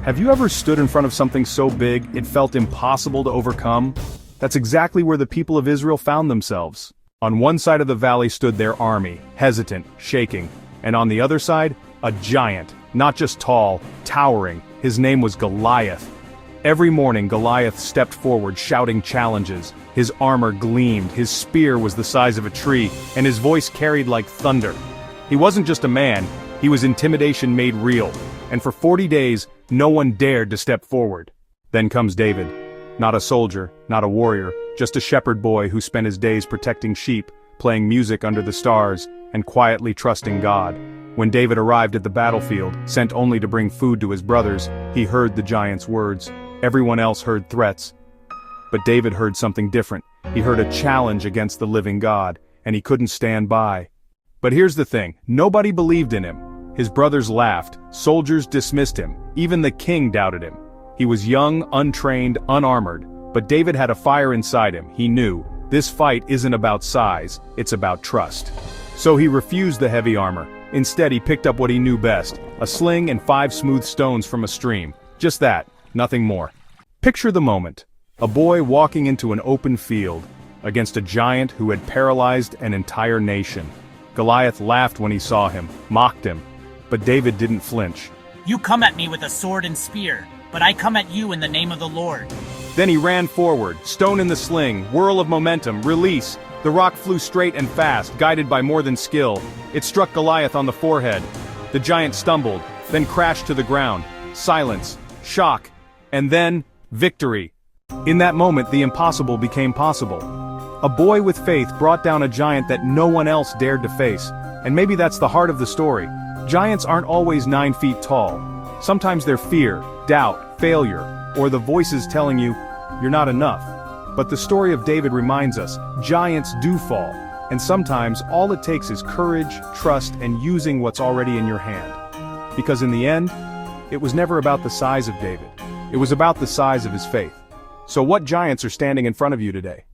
Have you ever stood in front of something so big it felt impossible to overcome? That's exactly where the people of Israel found themselves. On one side of the valley stood their army, hesitant, shaking, and on the other side, a giant, not just tall, towering. His name was Goliath. Every morning Goliath stepped forward shouting challenges. His armor gleamed, his spear was the size of a tree, and his voice carried like thunder. He wasn't just a man, he was intimidation made real, and for 40 days, no one dared to step forward. Then comes David. Not a soldier, not a warrior, just a shepherd boy who spent his days protecting sheep, playing music under the stars, and quietly trusting God. When David arrived at the battlefield, sent only to bring food to his brothers, he heard the giant's words. Everyone else heard threats. But David heard something different. He heard a challenge against the living God, and he couldn't stand by. But here's the thing, nobody believed in him. His brothers laughed, soldiers dismissed him, even the king doubted him. He was young, untrained, unarmored, but David had a fire inside him. He knew, this fight isn't about size, it's about trust. So he refused the heavy armor. Instead he picked up what he knew best, a sling and 5 smooth stones from a stream. Just that, nothing more. Picture the moment. A boy walking into an open field, against a giant who had paralyzed an entire nation. Goliath laughed when he saw him, mocked him. But David didn't flinch. You come at me with a sword and spear, but I come at you in the name of the Lord. Then he ran forward, stone in the sling, whirl of momentum, release. The rock flew straight and fast, guided by more than skill. It struck Goliath on the forehead. The giant stumbled, then crashed to the ground. Silence, shock, and then, victory. In that moment, the impossible became possible. A boy with faith brought down a giant that no one else dared to face. And maybe that's the heart of the story. Giants aren't always 9 feet tall. Sometimes they're fear, doubt, failure, or the voices telling you, you're not enough. But the story of David reminds us, giants do fall, and sometimes all it takes is courage, trust, and using what's already in your hand. Because in the end, it was never about the size of David. It was about the size of his faith. So what giants are standing in front of you today?